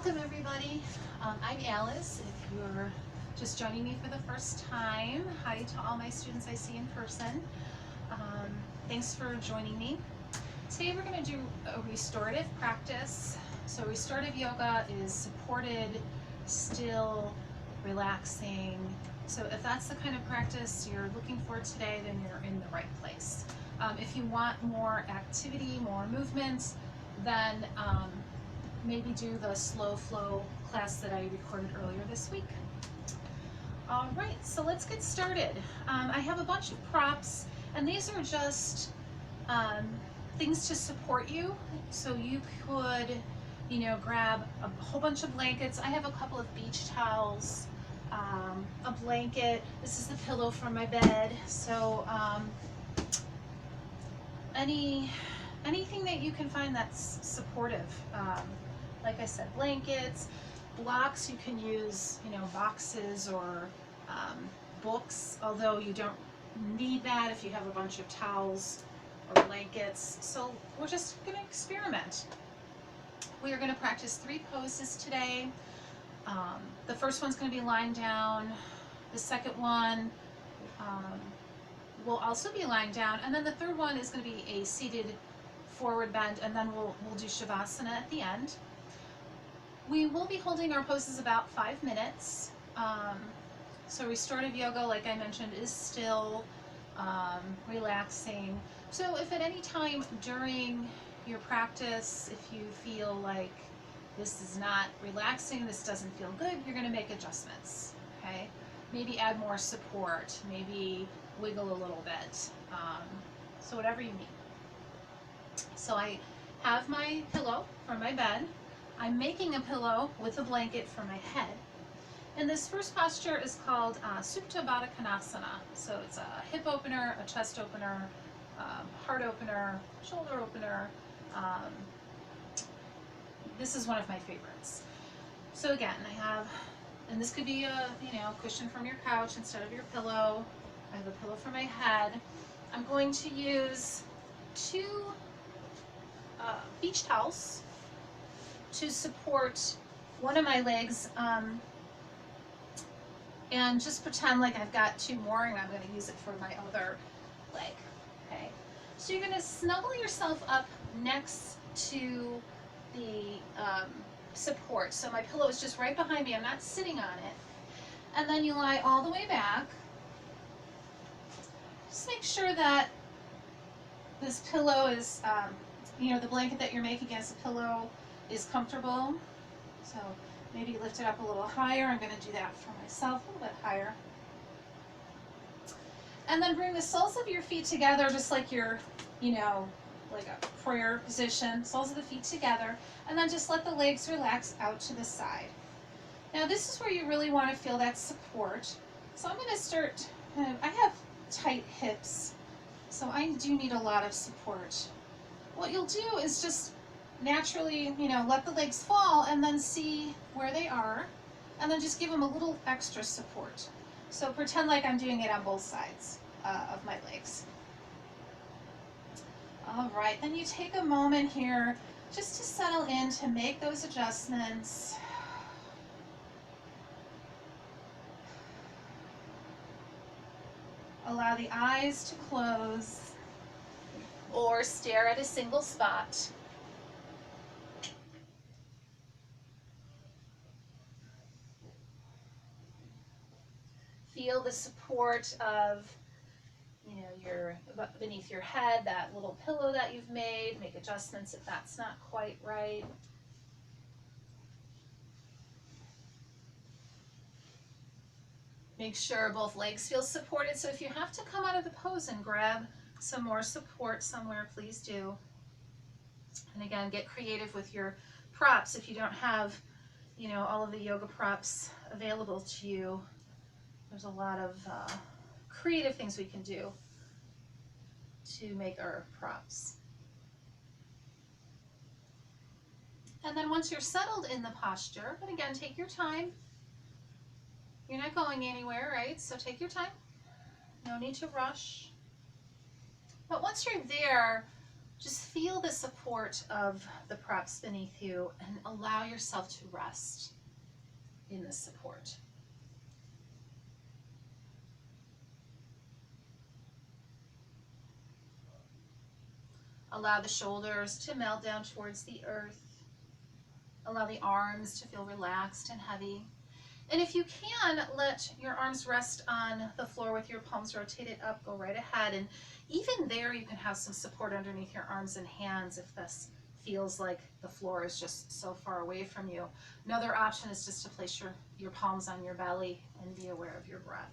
Welcome everybody. I'm Alice. If you're just joining me for the first time, hi to all my students I see in person. Thanks for joining me. Today we're going to do a restorative practice. So restorative yoga is supported, still, relaxing. So if that's the kind of practice you're looking for today, then you're in the right place. If you want more activity, more movement, then maybe do the slow flow class that I recorded earlier this week. All right, so let's get started. I have a bunch of props, and these are just things to support you. So you could, grab a whole bunch of blankets. I have a couple of beach towels, a blanket. This is the pillow from my bed. So anything that you can find that's supportive. Like I said, blankets, blocks. You can use, boxes or books, although you don't need that if you have a bunch of towels or blankets. So we're just going to experiment. We are going to practice 3 poses today. The first one's going to be lying down. The second one will also be lying down, and then the third one is going to be a seated forward bend, and then we'll do Shavasana at the end. We will be holding our poses about 5 minutes. So restorative yoga, like I mentioned, is still relaxing. So if at any time during your practice, if you feel like this is not relaxing, this doesn't feel good, you're going to make adjustments, okay? Maybe add more support, maybe wiggle a little bit, so whatever you need. So I have my pillow from my bed. I'm making a pillow with a blanket for my head. And this first posture is called Supta Baddha Konasana. So it's a hip opener, a chest opener, heart opener, shoulder opener. This is one of my favorites. So again, I have, and this could be a cushion from your couch instead of your pillow. I have a pillow for my head. I'm going to use 2 beach towels to support one of my legs, and just pretend like I've got 2 more, and I'm going to use it for my other leg. Okay, so you're going to snuggle yourself up next to the support. So my pillow is just right behind me. I'm not sitting on it. And then you lie all the way back. Just make sure that this pillow is, the blanket that you're making as a pillow is comfortable. So maybe lift it up a little higher. I'm going to do that for myself, a little bit higher. And then bring the soles of your feet together, just like you're, like a prayer position. Soles of the feet together. And then just let the legs relax out to the side. Now this is where you really want to feel that support. So I'm going to start, I have tight hips, so I do need a lot of support. What you'll do is just naturally, let the legs fall and then see where they are, and then just give them a little extra support. So pretend like I'm doing it on both sides of my legs. All right, then you take a moment here just to settle in, to make those adjustments. Allow the eyes to close or stare at a single spot. Feel the support of, your beneath your head, that little pillow that you've made. Make adjustments if that's not quite right. Make sure both legs feel supported. So if you have to come out of the pose and grab some more support somewhere, please do. And again, get creative with your props. If you don't have, all of the yoga props available to you, there's a lot of creative things we can do to make our props. And then once you're settled in the posture, but again, take your time. You're not going anywhere, right? So take your time. No need to rush. But once you're there, Just feel the support of the preps beneath you and allow yourself to rest in this support. Allow the shoulders to melt down towards the earth. Allow the arms to feel relaxed and heavy. And if you can, let your arms rest on the floor with your palms rotated up, go right ahead. And even there, you can have some support underneath your arms and hands if this feels like the floor is just so far away from you. Another option is just to place your palms on your belly and be aware of your breath.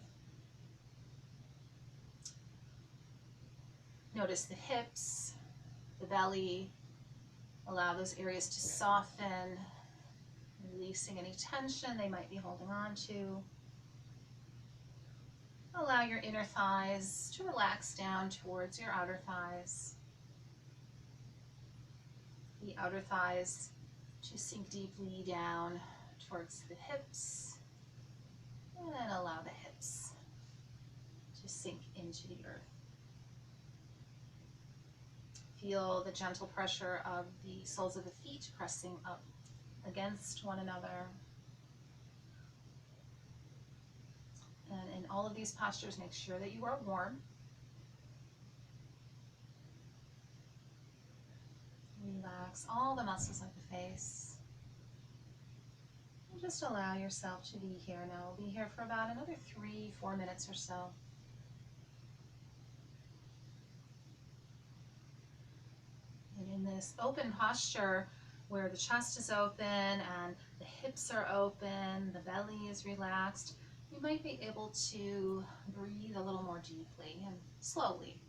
Notice the hips, the belly. Allow those areas to soften, releasing any tension they might be holding on to. Allow your inner thighs to relax down towards your outer thighs. The outer thighs to sink deeply down towards the hips. And allow the hips to sink into the earth. Feel the gentle pressure of the soles of the feet pressing up against one another. And in all of these postures, make sure that you are warm. Relax all the muscles of the face. And just allow yourself to be here now. We'll be here for about another 3-4 minutes or so. And in this open posture, where the chest is open and the hips are open, the belly is relaxed, you might be able to breathe a little more deeply and slowly.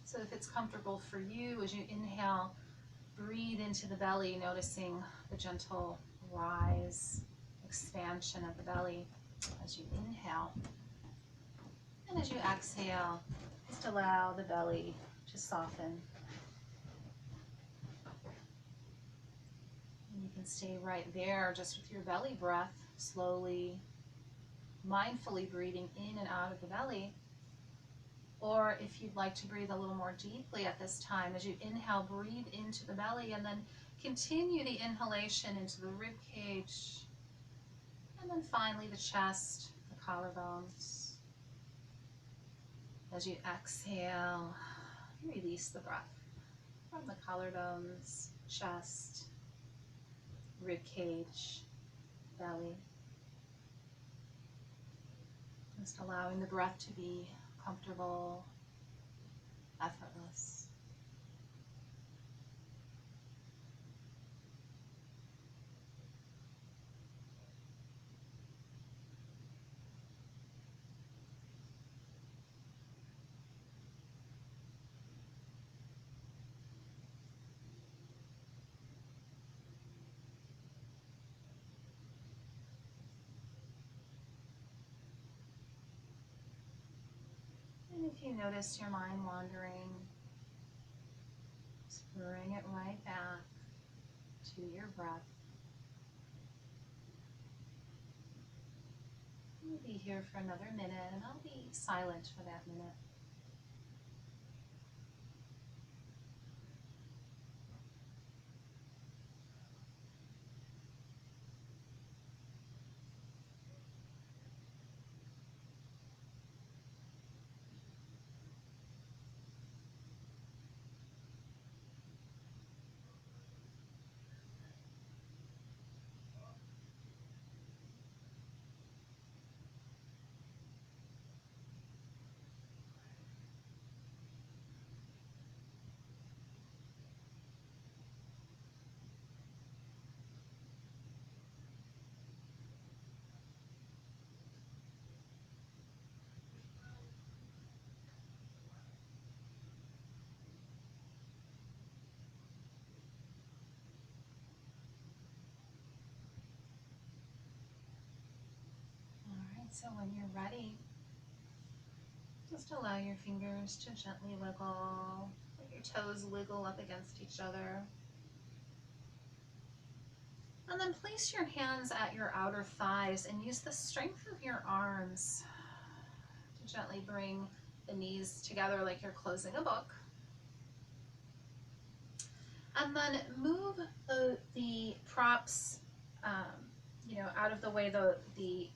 So if it's comfortable for you, as you inhale, breathe into the belly, noticing the gentle rise, expansion of the belly as you inhale. And as you exhale, just allow the belly to soften. And you can stay right there just with your belly breath, slowly, mindfully breathing in and out of the belly. Or if you'd like to breathe a little more deeply at this time, as you inhale, breathe into the belly and then continue the inhalation into the rib cage. And then finally the chest, the collarbones. As you exhale, release the breath from the collarbones, chest, rib cage, belly. Just allowing the breath to be comfortable, effortless. And if you notice your mind wandering, just bring it right back to your breath. We'll be here for another minute, and I'll be silent for that minute. All right, so when you're ready, just allow your fingers to gently wiggle. Let your toes wiggle up against each other. And then place your hands at your outer thighs and use the strength of your arms to gently bring the knees together like you're closing a book. And then move the props, you know, out of the way, the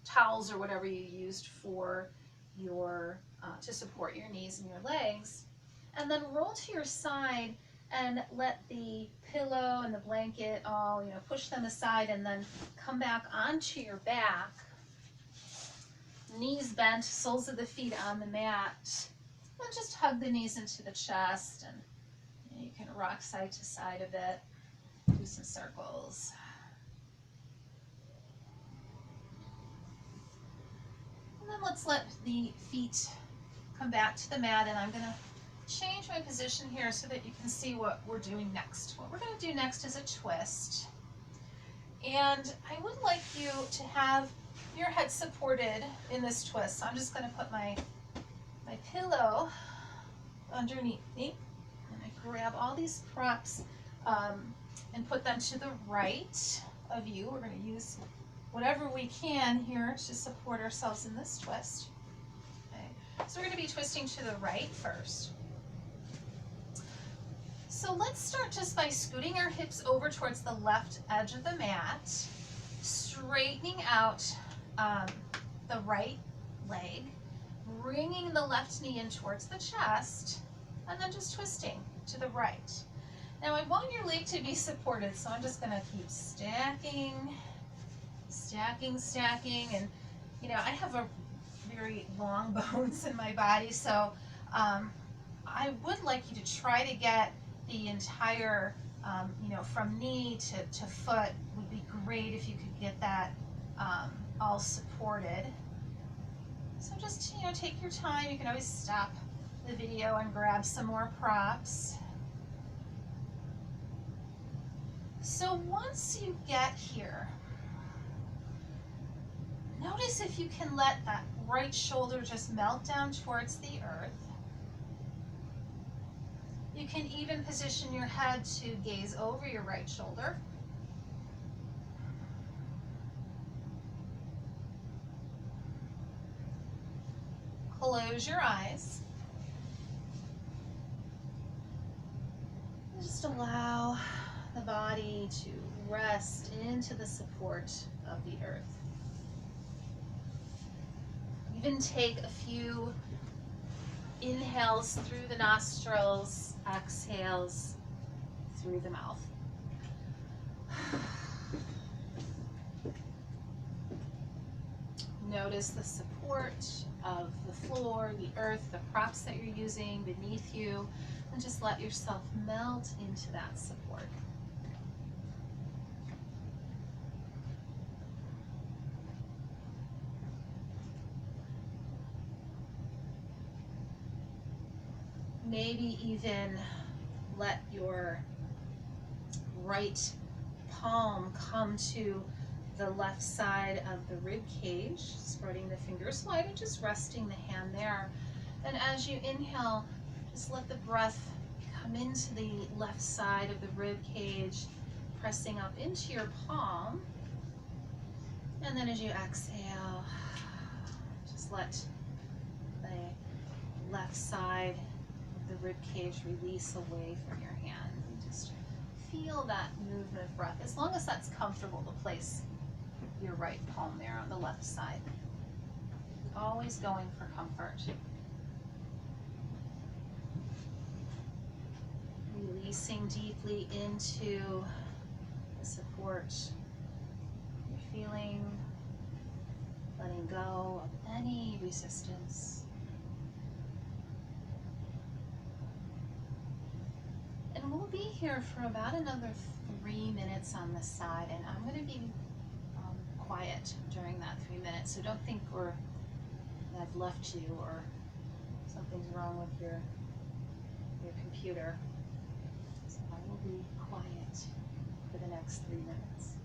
towels or whatever you used for your, to support your knees and your legs. And then roll to your side and let the pillow and the blanket all, you know, push them aside, and then come back onto your back. Knees bent, soles of the feet on the mat. And just hug the knees into the chest, and you can rock side to side a bit, do some circles. And then let's let the feet come back to the mat, and I'm gonna change my position here so that you can see what we're doing next. What we're gonna do next is a twist. And I would like you to have your head supported in this twist. So I'm just gonna put my pillow underneath me, and I grab all these props and put them to the right of you. We're going to use whatever we can here to support ourselves in this twist. Okay. So we're going to be twisting to the right first. So let's start just by scooting our hips over towards the left edge of the mat, straightening out the right leg, bringing the left knee in towards the chest, and then just twisting to the right. Now I want your leg to be supported, so I'm just gonna keep stacking, and you know, I have a very long bones in my body, so I would like you to try to get the entire, you know, from knee to foot. Would be great if you could get that all supported. So just, you know, take your time. You can always stop the video and grab some more props. So once you get here, notice if you can let that right shoulder just melt down towards the earth. You can even position your head to gaze over your right shoulder. Close your eyes. Just allow the body to rest into the support of the earth. Even take a few inhales through the nostrils, exhales through the mouth. Notice the support of the floor, the earth, the props that you're using beneath you, and just let yourself melt into that support. Maybe even let your right palm come to the left side of the rib cage, spreading the fingers wide and just resting the hand there. And as you inhale, just let the breath come into the left side of the rib cage, pressing up into your palm. And then as you exhale, just let the left side of the rib cage release away from your hand. And just feel that movement of breath, as long as that's comfortable to place your right palm there on the left side. Always going for comfort. Releasing deeply into the support. You're feeling, letting go of any resistance. And we'll be here for about another 3 minutes on this side, and I'm going to be quiet during that 3 minutes, so don't think that I've left you or something's wrong with your computer. So I will be quiet for the next 3 minutes.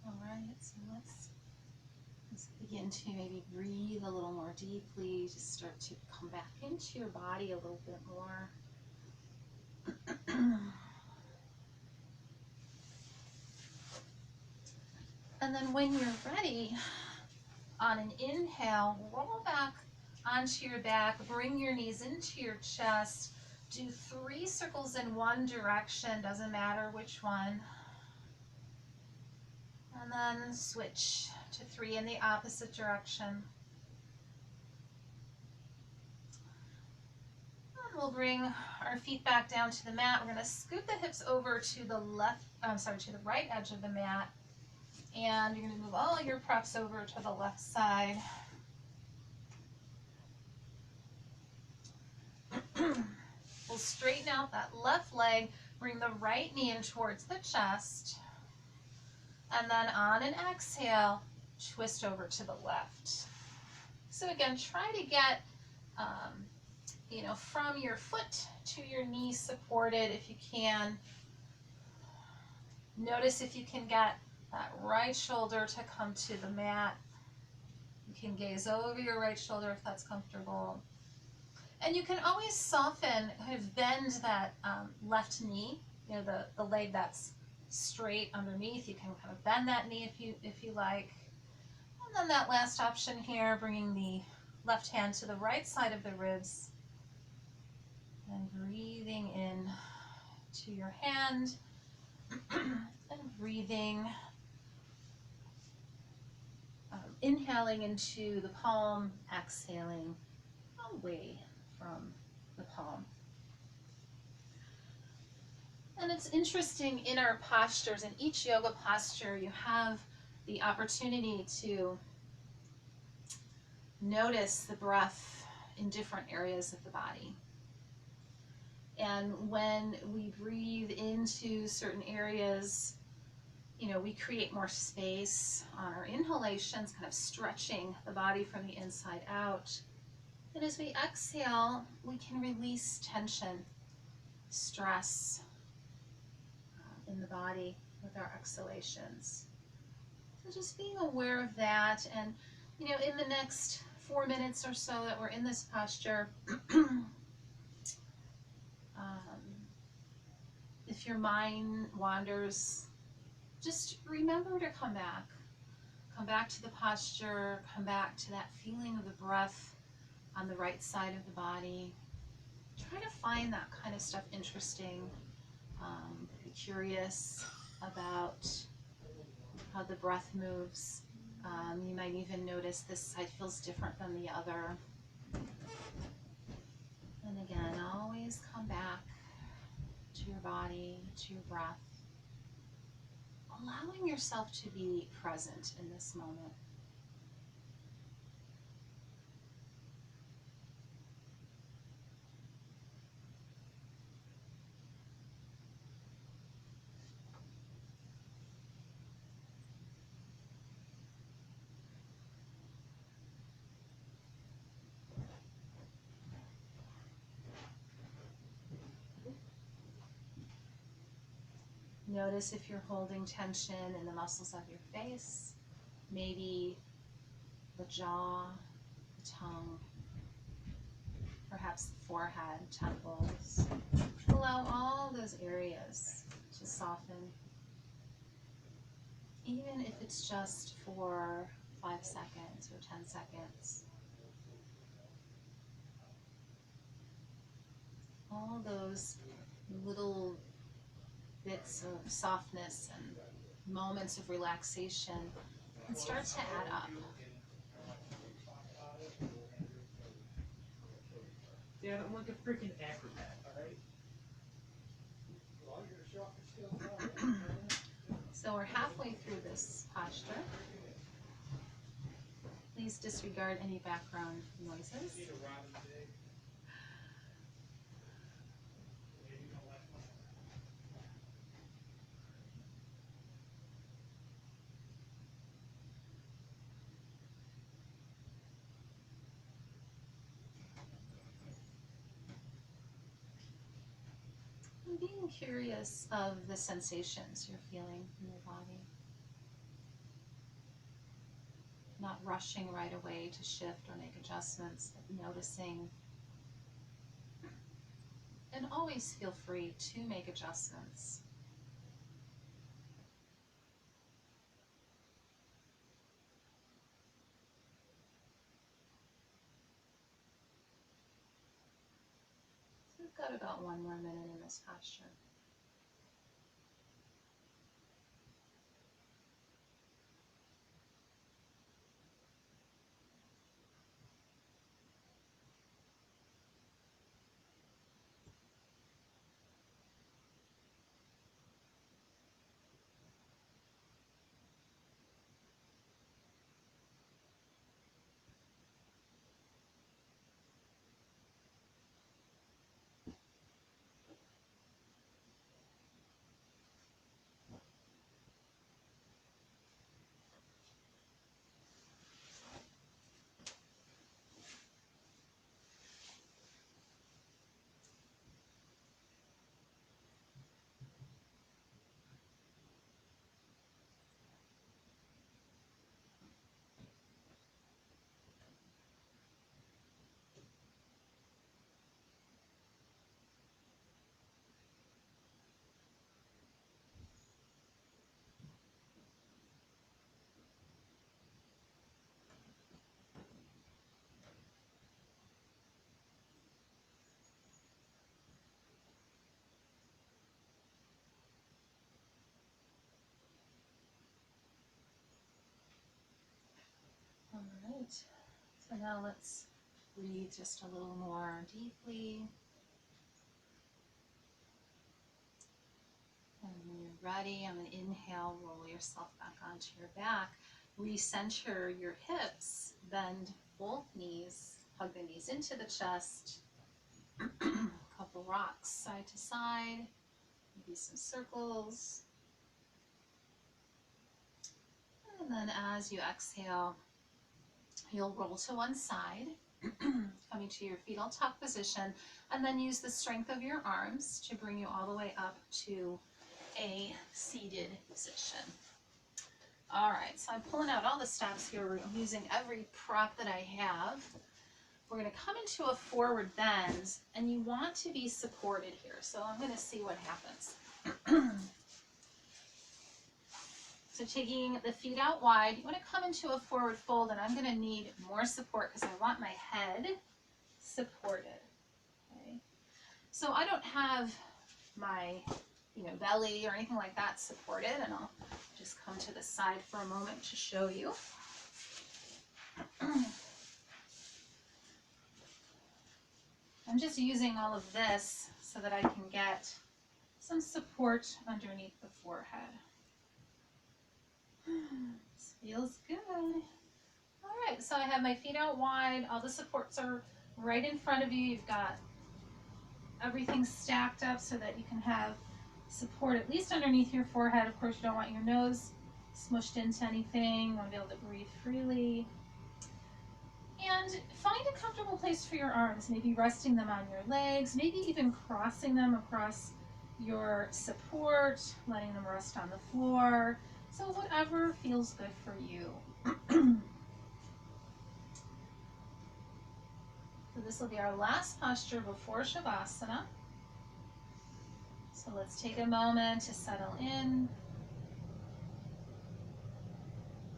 All right, so let's begin to maybe breathe a little more deeply. Just start to come back into your body a little bit more. And then when you're ready, on an inhale, roll back onto your back, bring your knees into your chest, do 3 circles in one direction, doesn't matter which one. And then switch to 3 in the opposite direction. And we'll bring our feet back down to the mat. We're going to scoot the hips over to the to the right edge of the mat. And you're going to move all your preps over to the left side. We'll straighten out that left leg, bring the right knee in towards the chest, and then on an exhale, twist over to the left. So again, try to get, from your foot to your knee supported if you can. Notice if you can get that right shoulder to come to the mat. You can gaze over your right shoulder if that's comfortable. And you can always soften, kind of bend that left knee, the leg that's straight underneath. You can kind of bend that knee if you like. And then that last option here, bringing the left hand to the right side of the ribs and breathing in to your hand and breathing, inhaling into the palm, exhaling away from the palm. And it's interesting in our postures, in each yoga posture, you have the opportunity to notice the breath in different areas of the body. And when we breathe into certain areas, we create more space on our inhalations, kind of stretching the body from the inside out. And as we exhale, we can release tension, stress, in the body with our exhalations. So just being aware of that, and you know, in the next 4 minutes or so that we're in this posture, if your mind wanders, just remember to come back. Come back to the posture, come back to that feeling of the breath on the right side of the body. Try to find that kind of stuff interesting. Be curious about how the breath moves. You might even notice this side feels different than the other. And again, always come back to your body, to your breath, allowing yourself to be present in this moment. Notice if you're holding tension in the muscles of your face, maybe the jaw, the tongue, perhaps the forehead, temples. Allow all those areas to soften, even if it's just for 5 seconds or 10 seconds. All those little bits of softness and moments of relaxation can start to add up. Dad, I'm like a freaking acrobat, alright? So we're halfway through this posture. Please disregard any background noises. And being curious of the sensations you're feeling in your body. Not rushing right away to shift or make adjustments, but noticing. And always feel free to make adjustments. So we've got about 1 more minute in this posture. All right, so now let's breathe just a little more deeply. And when you're ready, I'm going to inhale, roll yourself back onto your back. Recenter your hips, bend both knees, hug the knees into the chest. Couple rocks side to side, maybe some circles. And then as you exhale, you'll roll to one side, coming to your fetal tuck position, and then use the strength of your arms to bring you all the way up to a seated position. All right, so I'm pulling out all the stops here. I'm using every prop that I have. We're going to come into a forward bend, and you want to be supported here. So I'm going to see what happens. So taking the feet out wide, you want to come into a forward fold, and I'm going to need more support because I want my head supported. Okay. So I don't have my belly or anything like that supported, and I'll just come to the side for a moment to show you. I'm just using all of this so that I can get some support underneath the forehead. This feels good. All right, so I have my feet out wide. All the supports are right in front of you. You've got everything stacked up so that you can have support at least underneath your forehead. Of course, you don't want your nose smushed into anything. You want to be able to breathe freely. And find a comfortable place for your arms, maybe resting them on your legs, maybe even crossing them across your support, letting them rest on the floor. So whatever feels good for you. So this will be our last posture before Shavasana. So let's take a moment to settle in.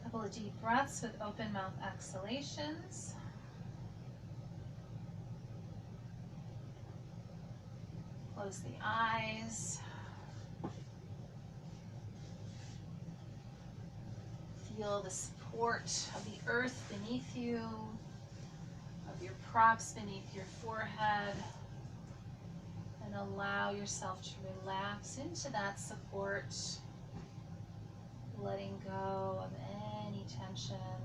A couple of deep breaths with open mouth exhalations. Close the eyes. Feel the support of the earth beneath you, of your props beneath your forehead, and allow yourself to relax into that support, letting go of any tension,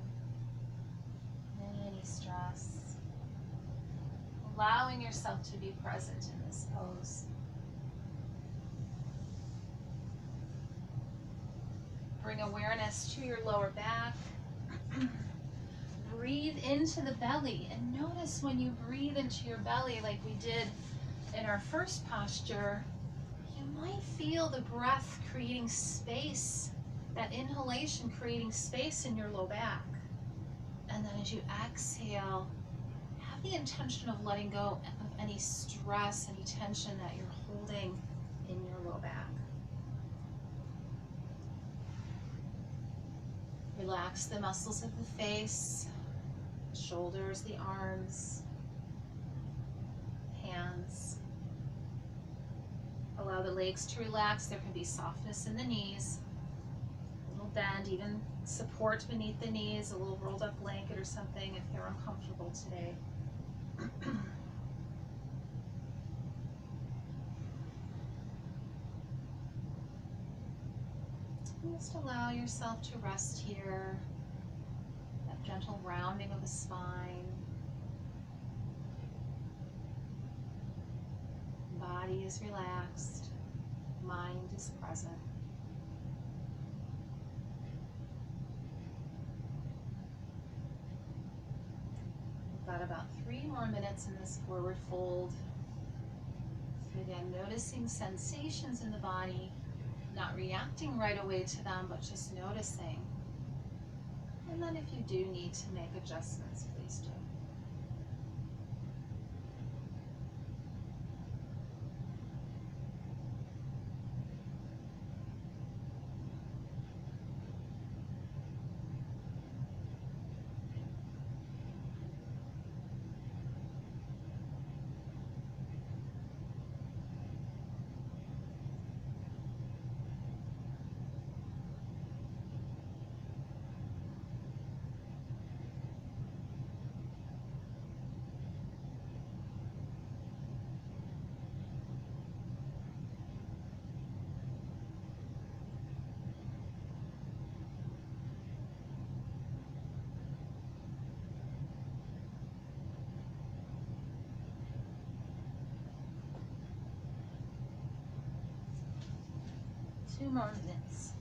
any stress, allowing yourself to be present in this pose. Bring awareness to your lower back. Breathe into the belly, and notice when you breathe into your belly like we did in our first posture, you might feel the breath creating space, that inhalation creating space in your low back. And then as you exhale, have the intention of letting go of any stress, any tension that you're holding in your low back. Relax the muscles of the face, shoulders, the arms, hands. Allow the legs to relax. There can be softness in the knees, a little bend, even support beneath the knees, a little rolled up blanket or something if they're uncomfortable today. Just allow yourself to rest here, that gentle rounding of the spine. Body is relaxed, mind is present. We've got about 3 more minutes in this forward fold. So again, noticing sensations in the body, not reacting right away to them, but just noticing. And then if you do need to make adjustments, please do. Two more minutes.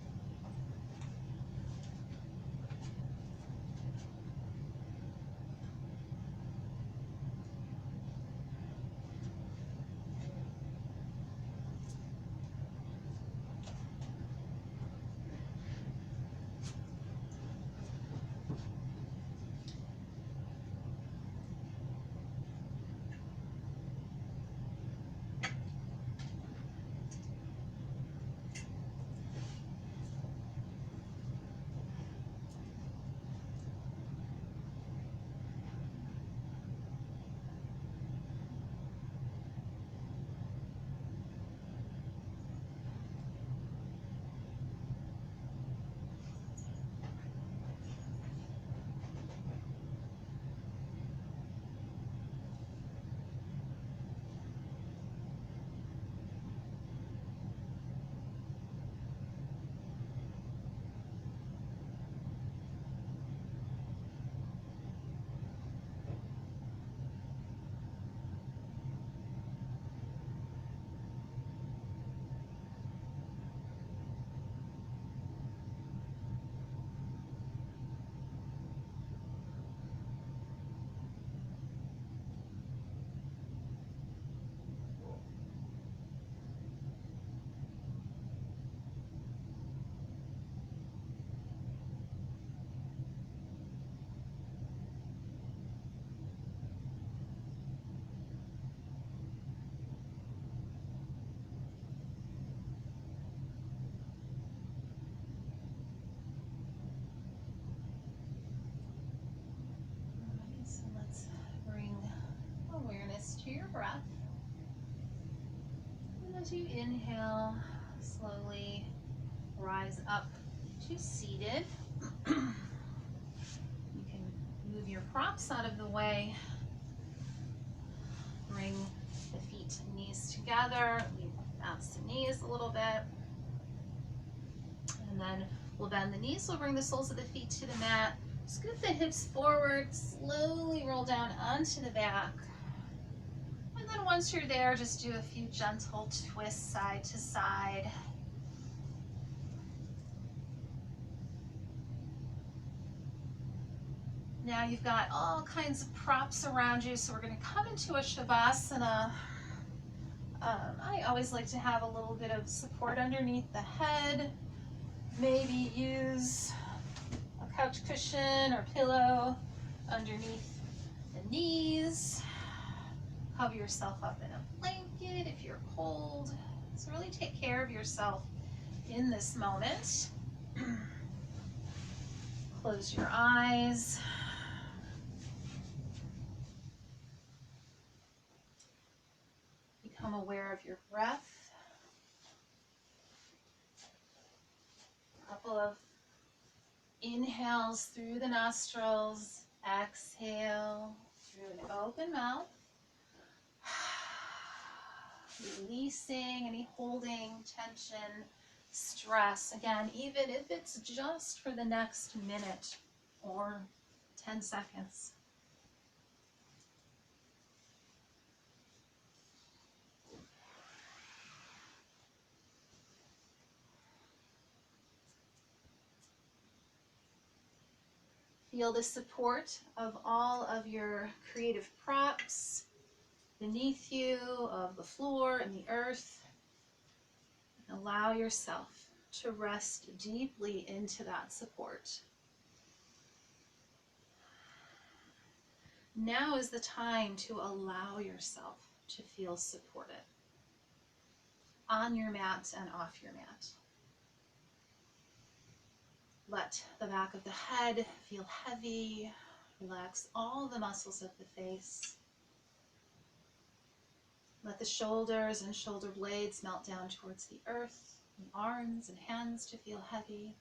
breath. And as you inhale, slowly rise up to seated. You can move your props out of the way. Bring the feet and knees together. Bounce the knees a little bit. And then we'll bend the knees. We'll bring the soles of the feet to the mat. Scoot the hips forward. Slowly roll down onto the back. And then once you're there, just do a few gentle twists side to side. Now you've got all kinds of props around you, so we're going to come into a Shavasana. I always like to have a little bit of support underneath the head. Maybe use a couch cushion or pillow underneath the knees. Cover yourself up in a blanket if you're cold. So really take care of yourself in this moment. Close your eyes. Become aware of your breath. A couple of inhales through the nostrils. Exhale through an open mouth. Releasing any holding, tension, stress. Again, even if it's just for the next minute or 10 seconds. Feel the support of all of your creative props beneath you, of the floor and the earth. Allow yourself to rest deeply into that support. Now is the time to allow yourself to feel supported on your mat and off your mat. Let the back of the head feel heavy. Relax all the muscles of the face. Let the shoulders and shoulder blades melt down towards the earth, and arms and hands to feel heavy.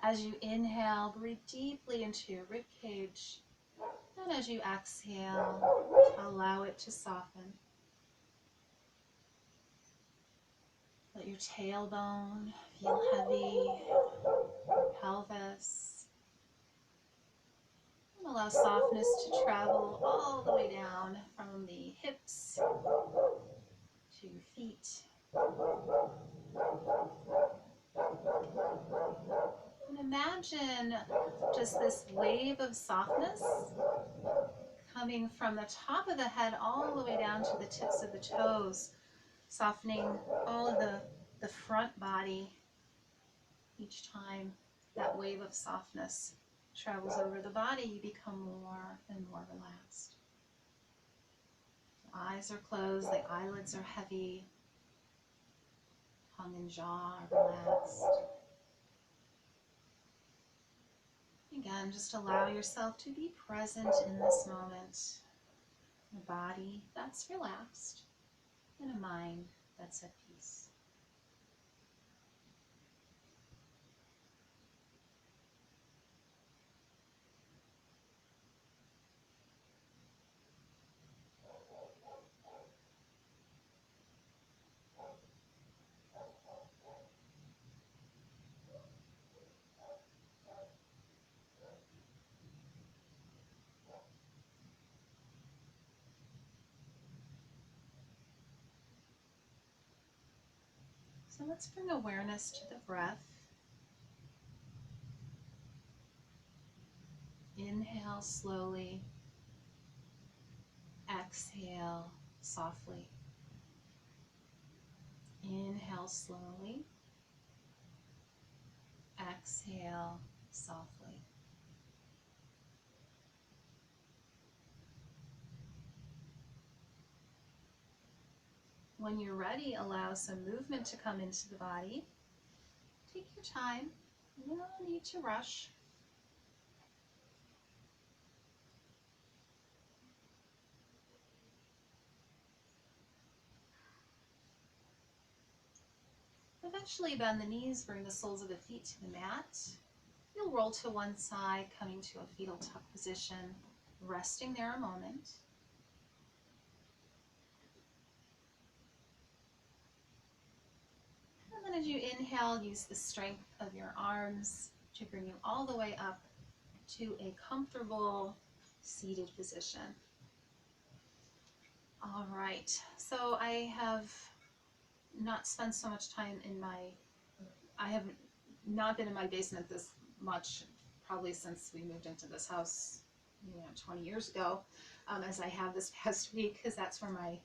As you inhale, breathe deeply into your rib cage. And as you exhale, allow it to soften. Let your tailbone feel heavy, your pelvis. And allow softness to travel all the way down from the hips to your feet. And imagine just this wave of softness coming from the top of the head all the way down to the tips of the toes, softening all of the front body each time that wave of softness travels over the body. You become more and more relaxed. The eyes are closed, the eyelids are heavy, tongue and jaw are relaxed. Again, just allow yourself to be present in this moment. A body that's relaxed and a mind that's at peace. So let's bring awareness to the breath. Inhale slowly. Exhale softly. Inhale slowly. Exhale softly. When you're ready, allow some movement to come into the body. Take your time. You don't need to rush. eventually bend the knees, bring the soles of the feet to the mat. You'll roll to one side, coming to a fetal tuck position, resting there a moment. And then as you inhale, use the strength of your arms to bring you all the way up to a comfortable seated position. All right, so I have not spent so much time I have not been in my basement this much, probably since we moved into this house, 20 years ago, as I have this past week, because that's where my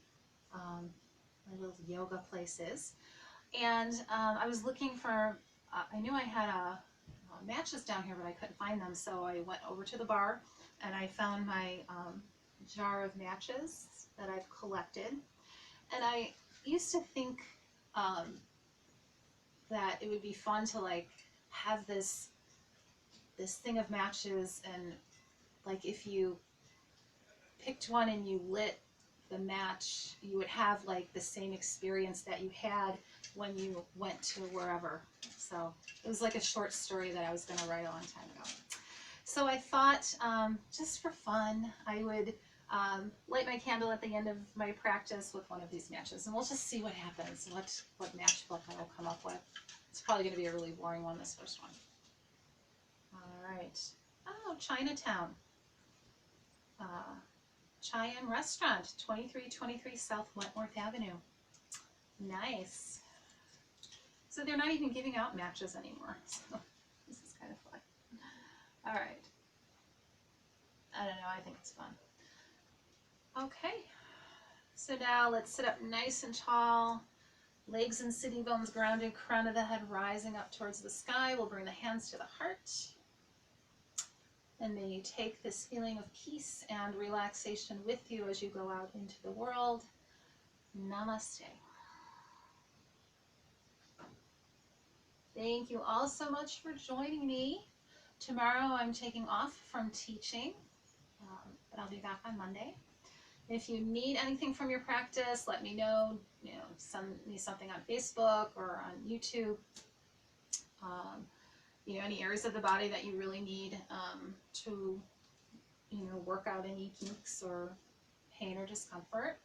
little yoga place is. And I was looking for, I knew I had matches down here, but I couldn't find them, so I went over to the bar and I found my jar of matches that I've collected. And I used to think that it would be fun to like have this thing of matches, and like if you picked one and you lit the match, you would have like the same experience that you had when you went to wherever. So it was like a short story that I was going to write a long time ago. So I thought, just for fun, I would light my candle at the end of my practice with one of these matches, and we'll just see what happens, what match book I will come up with. It's probably going to be a really boring one, this first one. All right. Oh, Chinatown. Cheyenne Restaurant, 2323 South Wentworth Avenue. Nice. So they're not even giving out matches anymore, so this is kind of fun. All right. I don't know, I think it's fun. Okay, so now let's sit up nice and tall, legs and sitting bones grounded, crown of the head rising up towards the sky. We'll bring the hands to the heart. And may you take this feeling of peace and relaxation with you as you go out into the world. Namaste. Thank you all so much for joining me. Tomorrow I'm taking off from teaching, but I'll be back on Monday. If you need anything from your practice, let me know. Send me something on Facebook or on YouTube. Any areas of the body that you really need to, work out any kinks or pain or discomfort.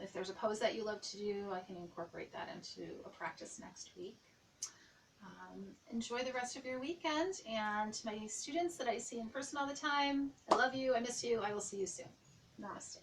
If there's a pose that you love to do, I can incorporate that into a practice next week. Enjoy the rest of your weekend, and to my students that I see in person all the time, I love you, I miss you, I will see you soon. Namaste.